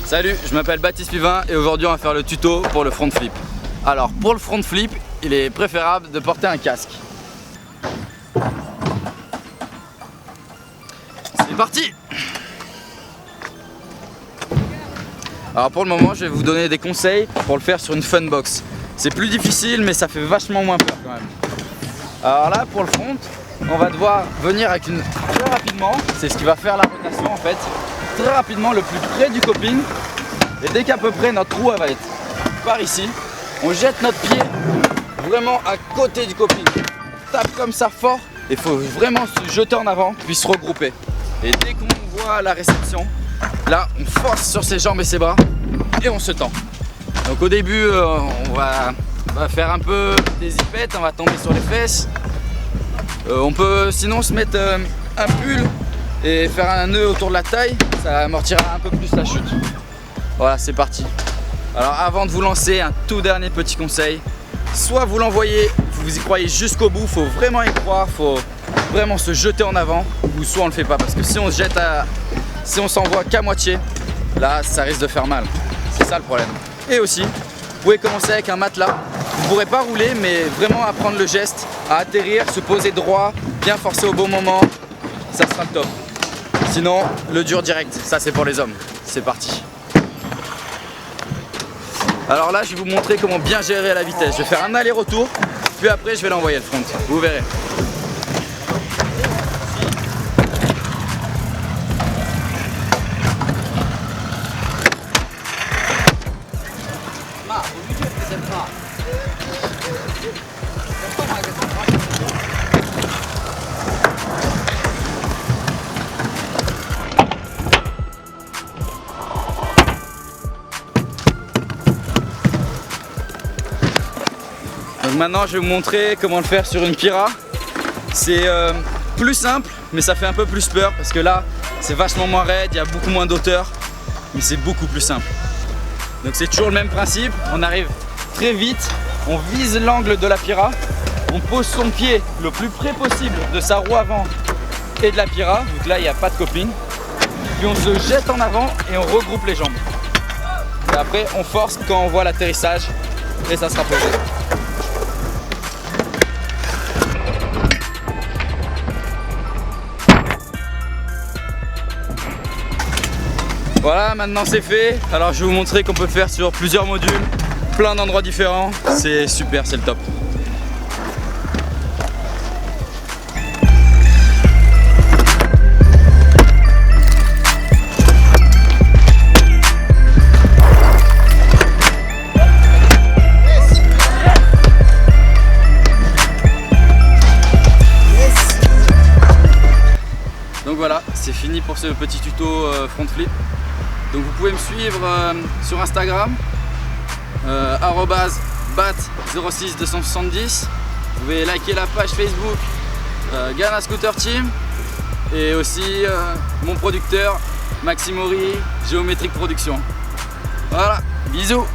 Salut, je m'appelle Baptiste Pivin et aujourd'hui on va faire le tuto pour le front flip. Alors pour le front flip, il est préférable de porter un casque. C'est parti! Alors pour le moment, je vais vous donner des conseils pour le faire sur une Funbox. C'est plus difficile mais ça fait vachement moins peur quand même. Alors là pour le front, on va devoir venir avec une très rapidement, c'est ce qui va faire la rotation en fait, très rapidement le plus près du coping. Et dès qu'à peu près notre roue elle va être par ici, on jette notre pied vraiment à côté du coping. Tape comme ça fort, il faut vraiment se jeter en avant puis se regrouper. Et dès qu'on voit la réception, là on force sur ses jambes et ses bras et on se tend. Donc au début on va faire un peu des zippettes, on va tomber sur les fesses. On peut sinon se mettre un pull et faire un nœud autour de la taille, ça amortira un peu plus la chute. Voilà, c'est parti. Alors avant de vous lancer, un tout dernier petit conseil. Soit vous l'envoyez, vous y croyez jusqu'au bout, faut vraiment y croire, faut vraiment se jeter en avant, ou soit on le fait pas, parce que si on se jette si on s'envoie qu'à moitié, là ça risque de faire mal. C'est ça le problème. Et aussi, vous pouvez commencer avec un matelas. Vous ne pourrez pas rouler, mais vraiment apprendre le geste, à atterrir, se poser droit, bien forcer au bon moment, ça sera le top. Sinon, le dur direct, ça c'est pour les hommes. C'est parti. Alors là, je vais vous montrer comment bien gérer la vitesse. Je vais faire un aller-retour, puis après je vais l'envoyer le front. Vous verrez. Donc maintenant je vais vous montrer comment le faire sur une Pira. C'est plus simple mais ça fait un peu plus peur parce que là c'est vachement moins raide, il y a beaucoup moins d'auteur, mais c'est beaucoup plus simple. Donc c'est toujours le même principe, on arrive très vite, on vise l'angle de la Pira, on pose son pied le plus près possible de sa roue avant et de la Pira, donc là il n'y a pas de coping, puis on se jette en avant et on regroupe les jambes. Et après on force quand on voit l'atterrissage et ça sera posé. Voilà, maintenant c'est fait. Alors je vais vous montrer qu'on peut le faire sur plusieurs modules, plein d'endroits différents. C'est super, c'est le top. Donc voilà, c'est fini pour ce petit tuto front flip. Donc vous pouvez me suivre sur Instagram, @bat06270. Vous pouvez liker la page Facebook Ghana Scooter Team et aussi mon producteur Maximori Géométrique Production. Voilà, bisous.